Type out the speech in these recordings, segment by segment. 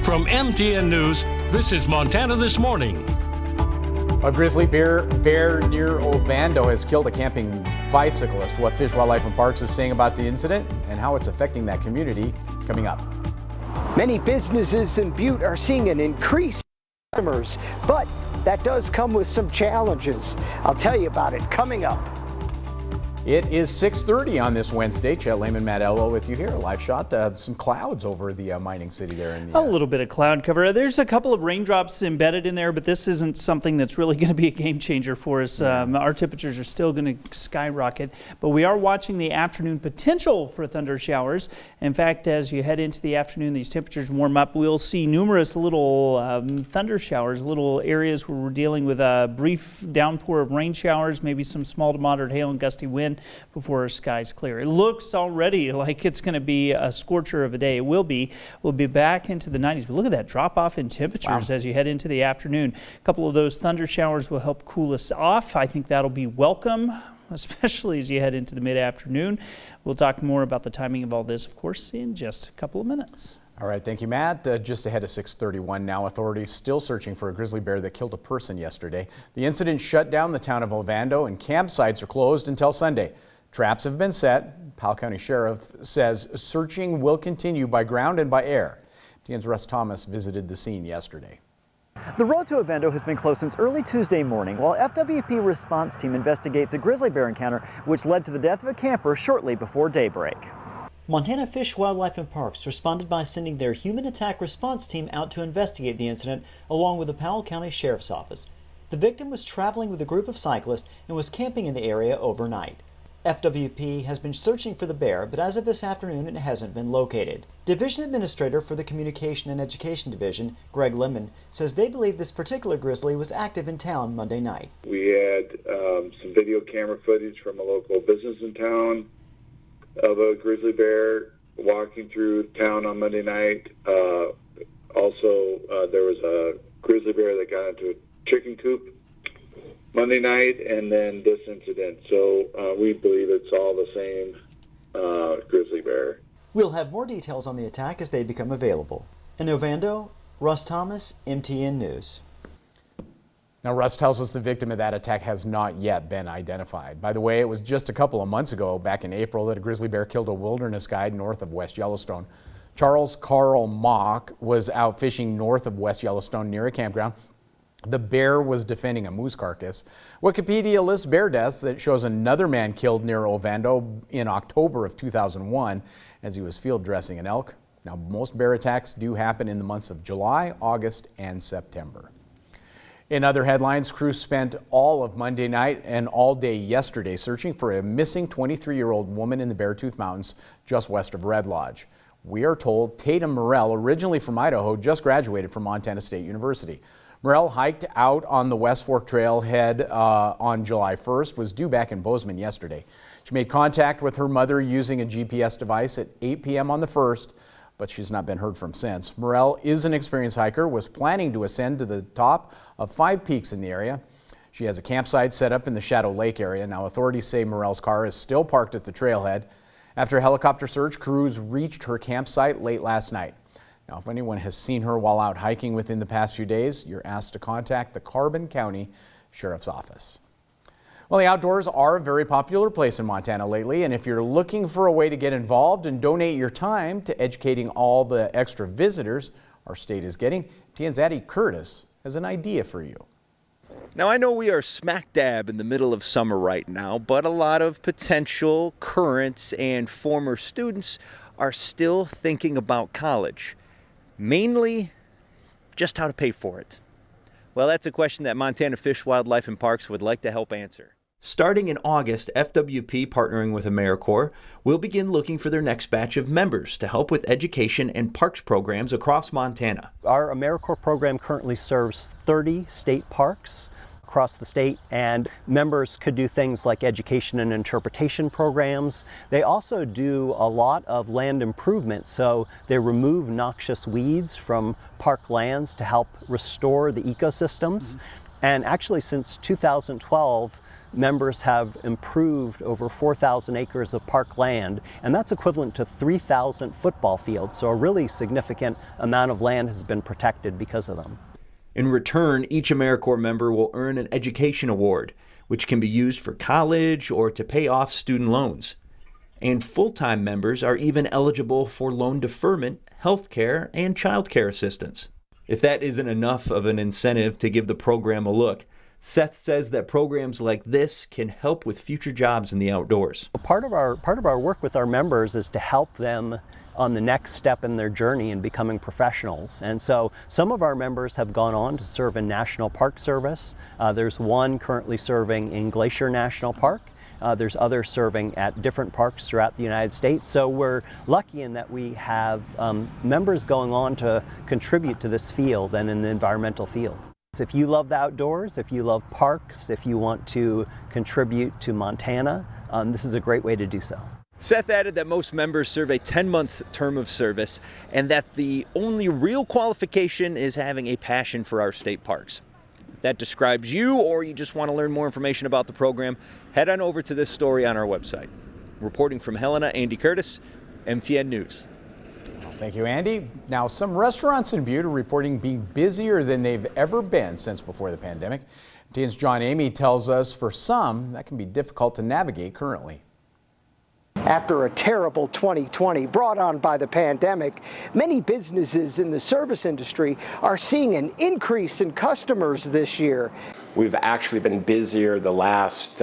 From MTN News, this is Montana This Morning. A grizzly bear near Ovando has killed a camping bicyclist. What Fish, Wildlife and Parks is saying about the incident and how it's affecting that community, coming up. Many businesses in Butte are seeing an increase in customers, but that does come with some challenges. I'll tell you about it coming up. It is 6:30 on this Wednesday. Chet Lehman, Matt Elwell with you here. A live shot. Some clouds over the mining city there. A little bit of cloud cover. There's a couple of raindrops embedded in there, but this isn't something that's really going to be a game changer for us. Our temperatures are still going to skyrocket, but we are watching the afternoon potential for thunder showers. In fact, as you head into the afternoon, these temperatures warm up. We'll see numerous little thunder showers, little areas where we're dealing with a brief downpour of rain showers, maybe some small to moderate hail and gusty wind before our skies clear. It looks already like it's going to be a scorcher of a day. It will be. We'll be back into the 90s. But look at that drop off in temperatures as you head into the afternoon. A couple of those thunder showers will help cool us off. I think that'll be welcome, especially as you head into the mid-afternoon. We'll talk more about the timing of all this, of course, in just a couple of minutes. All right, thank you, Matt. Just ahead of 6:31 now, authorities still searching for a grizzly bear that killed a person yesterday. The incident shut down the town of Ovando, and campsites are closed until Sunday. Traps have been set. Powell County Sheriff says searching will continue by ground and by air. TN's Russ Thomas visited the scene yesterday. The road to Ovando has been closed since early Tuesday morning while FWP response team investigates a grizzly bear encounter which led to the death of a camper shortly before daybreak. Montana Fish, Wildlife and Parks responded by sending their human attack response team out to investigate the incident along with the Powell County Sheriff's Office. The victim was traveling with a group of cyclists and was camping in the area overnight. FWP has been searching for the bear, but as of this afternoon, it hasn't been located. Division Administrator for the Communication and Education Division, Greg Lemon, says they believe this particular grizzly was active in town Monday night. We had some video camera footage from a local business in town of a grizzly bear walking through town on Monday night. Also, there was a grizzly bear that got into a chicken coop Monday night, and then this incident. So we believe it's all the same grizzly bear. We'll have more details on the attack as they become available. In Ovando, Russ Thomas, MTN News. Now, Russ tells us the victim of that attack has not yet been identified. By the way, it was just a couple of months ago, back in April, that a grizzly bear killed a wilderness guide north of West Yellowstone. Charles Carl Mock was out fishing north of West Yellowstone near a campground. The bear was defending a moose carcass. Wikipedia lists bear deaths that shows another man killed near Ovando in October of 2001 as he was field dressing an elk. Now, most bear attacks do happen in the months of July, August, and September. In other headlines, crews spent all of Monday night and all day yesterday searching for a missing 23-year-old woman in the Beartooth Mountains just west of Red Lodge. We are told Tatum Morell, originally from Idaho, just graduated from Montana State University. Morell hiked out on the West Fork Trailhead on July 1st, was due back in Bozeman yesterday. She made contact with her mother using a GPS device at 8 p.m. on the 1st, but she's not been heard from since. Morell is an experienced hiker, was planning to ascend to the top of 5 peaks in the area. She has a campsite set up in the Shadow Lake area. Now, authorities say Morell's car is still parked at the trailhead. After a helicopter search, crews reached her campsite late last night. Now, if anyone has seen her while out hiking within the past few days, you're asked to contact the Carbon County Sheriff's Office. Well, the outdoors are a very popular place in Montana lately, and if you're looking for a way to get involved and donate your time to educating all the extra visitors our state is getting, TN's Addie Curtis has an idea for you. Now, I know we are smack dab in the middle of summer right now, but a lot of potential current and former students are still thinking about college, mainly just how to pay for it. Well, that's a question that Montana Fish, Wildlife and Parks would like to help answer. Starting in August, FWP, partnering with AmeriCorps, will begin looking for their next batch of members to help with education and parks programs across Montana. Our AmeriCorps program currently serves 30 state parks across the state, and members could do things like education and interpretation programs. They also do a lot of land improvement, so they remove noxious weeds from park lands to help restore the ecosystems. And actually, since 2012, members have improved over 4,000 acres of park land, and that's equivalent to 3,000 football fields. So a really significant amount of land has been protected because of them. In return, each AmeriCorps member will earn an education award, which can be used for college or to pay off student loans. And full-time members are even eligible for loan deferment, health care, and child care assistance. If that isn't enough of an incentive to give the program a look, Seth says that programs like this can help with future jobs in the outdoors. Part of our work with our members is to help them on the next step in their journey in becoming professionals. And so some of our members have gone on to serve in National Park Service. There's one currently serving in Glacier National Park. There's others serving at different parks throughout the United States. So we're lucky in that we have members going on to contribute to this field and in the environmental field. If you love the outdoors, if you love parks, if you want to contribute to Montana, this is a great way to do so. Seth added that most members serve a 10-month term of service and that the only real qualification is having a passion for our state parks. If that describes you, or you just want to learn more information about the program, head on over to this story on our website. Reporting from Helena, Andy Curtis, MTN News. Thank you, Andy. Now, some restaurants in Butte are reporting being busier than they've ever been since before the pandemic. MTN's John Amy tells us for some, that can be difficult to navigate currently. After a terrible 2020 brought on by the pandemic, many businesses in the service industry are seeing an increase in customers this year. We've actually been busier the last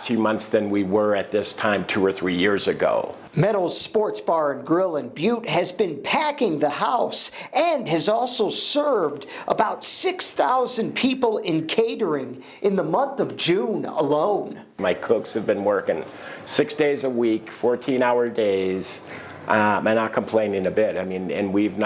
few months than we were at this time 2 or 3 years ago. Meadows Sports Bar and Grill in Butte has been packing the house and has also served about 6,000 people in catering in the month of June alone. My cooks have been working 6 days a week, 14-hour days. I'm not complaining a bit. I mean, and we've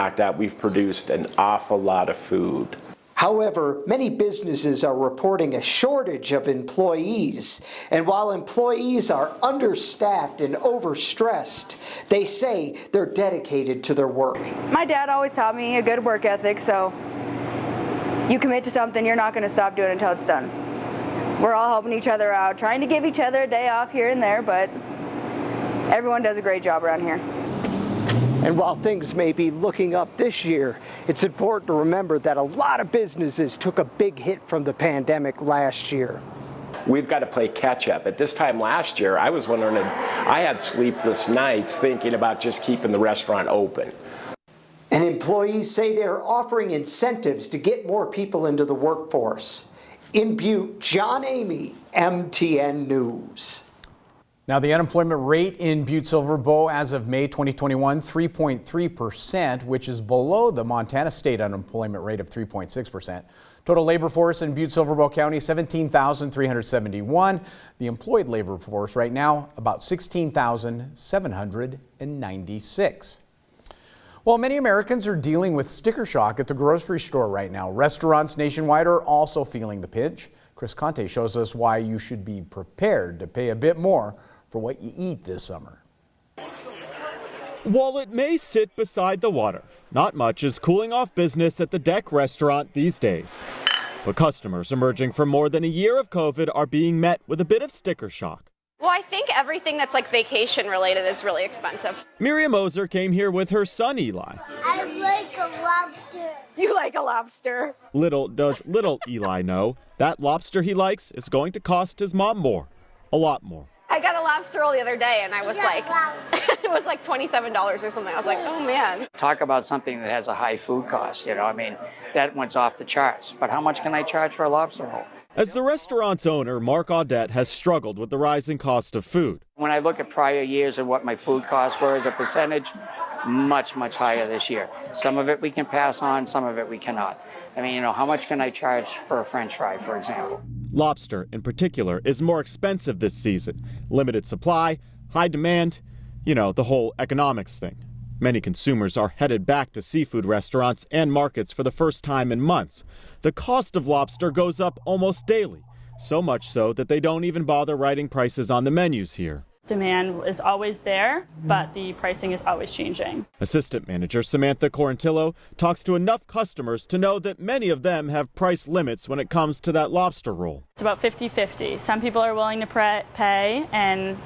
produced an awful lot of food. However, many businesses are reporting a shortage of employees, and while employees are understaffed and overstressed, they say they're dedicated to their work. My dad always taught me a good work ethic, so you commit to something, you're not going to stop doing it until it's done. We're all helping each other out, trying to give each other a day off here and there, but everyone does a great job around here. And while things may be looking up this year, it's important to remember that a lot of businesses took a big hit from the pandemic last year. We've got to play catch up. At this time last year, I was wondering, I had sleepless nights thinking about just keeping the restaurant open. And employees say they're offering incentives to get more people into the workforce. In Butte, John Amy, MTN News. Now, the unemployment rate in Butte-Silver Bow as of May 2021, 3.3%, which is below the Montana state unemployment rate of 3.6%. Total labor force in Butte-Silver Bow County, 17,371. The employed labor force right now, about 16,796. Well, many Americans are dealing with sticker shock at the grocery store right now. Restaurants nationwide are also feeling the pinch. Chris Conte shows us why you should be prepared to pay a bit more for what you eat this summer. While it may sit beside the water, not much is cooling off business at the Deck restaurant these days. But customers emerging from more than a year of COVID are being met with a bit of sticker shock. Well, I think everything that's like vacation related is really expensive. Miriam Ozer came here with her son Eli. I like a lobster. You like a lobster? Little does little Eli know, that lobster he likes is going to cost his mom more. A lot more. I got a lobster roll the other day and I was like, it was like $27 or something. I was like, oh man. Talk about something that has a high food cost, I mean, that one's off the charts. But how much can I charge for a lobster roll? As the restaurant's owner, Mark Audette has struggled with the rising cost of food. When I look at prior years and what my food costs were as a percentage, much, much higher this year. Some of it we can pass on, some of it we cannot. I mean, how much can I charge for a French fry, for example? Lobster, in particular, is more expensive this season. Limited supply, high demand, the whole economics thing. Many consumers are headed back to seafood restaurants and markets for the first time in months. The cost of lobster goes up almost daily, so much so that they don't even bother writing prices on the menus here. Demand is always there, but the pricing is always changing. Assistant Manager Samantha Corantillo talks to enough customers to know that many of them have price limits when it comes to that lobster roll. It's about 50-50. Some people are willing to pay and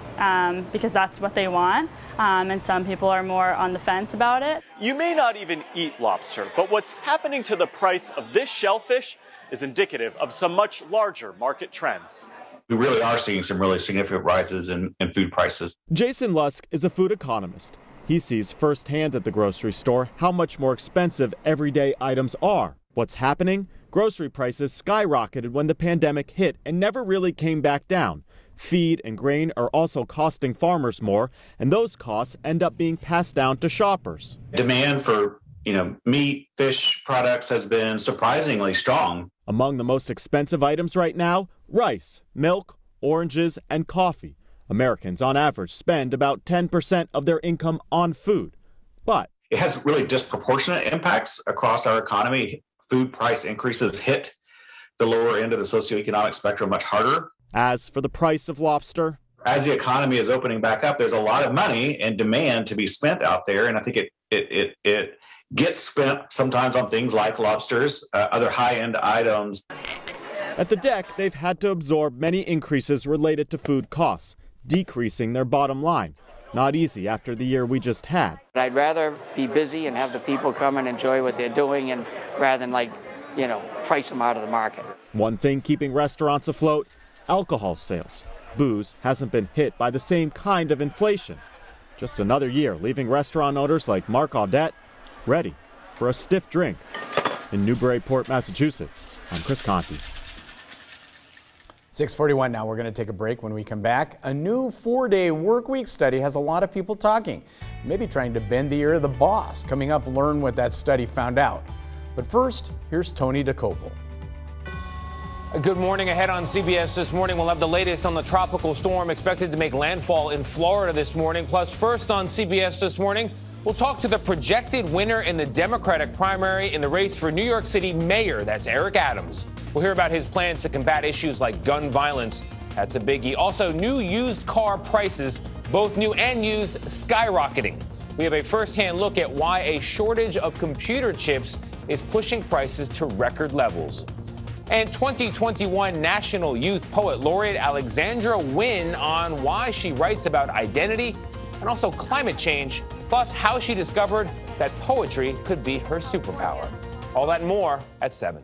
because that's what they want, and some people are more on the fence about it. You may not even eat lobster, but what's happening to the price of this shellfish is indicative of some much larger market trends. We really are seeing some really significant rises in food prices. Jason Lusk is a food economist. He sees firsthand at the grocery store how much more expensive everyday items are. What's happening? Grocery prices skyrocketed when the pandemic hit and never really came back down. Feed and grain are also costing farmers more, and those costs end up being passed down to shoppers. Demand for meat, fish products has been surprisingly strong. Among the most expensive items right now, rice, milk, oranges, and coffee. Americans on average spend about 10% of their income on food. But it has really disproportionate impacts across our economy. Food price increases hit the lower end of the socioeconomic spectrum much harder. As for the price of lobster, as the economy is opening back up, there's a lot of money and demand to be spent out there, and I think it gets spent sometimes on things like lobsters, other high-end items. At the deck, they've had to absorb many increases related to food costs, decreasing their bottom line. Not easy after the year we just had. I'd rather be busy and have the people come and enjoy what they're doing, and rather than price them out of the market. One thing keeping restaurants afloat, alcohol sales. Booze hasn't been hit by the same kind of inflation. Just another year leaving restaurant owners like Mark Audette ready for a stiff drink. In Newburyport, Massachusetts, I'm Chris Conti. 6:41 now. We're going to take a break. When we come back, a new 4-day workweek study has a lot of people talking, maybe trying to bend the ear of the boss. Coming up, learn what that study found out. But first, here's Tony DeCopel. Good morning. Ahead on CBS this morning, we'll have the latest on the tropical storm expected to make landfall in Florida this morning. Plus, first on CBS this morning, we'll talk to the projected winner in the Democratic primary in the race for New York City mayor. That's Eric Adams. We'll hear about his plans to combat issues like gun violence. That's a biggie. Also, new used car prices, both new and used, skyrocketing. We have a first-hand look at why a shortage of computer chips is pushing prices to record levels. And 2021 National Youth Poet Laureate Alexandra Wynn on why she writes about identity and also climate change, plus how she discovered that poetry could be her superpower. All that and more at 7.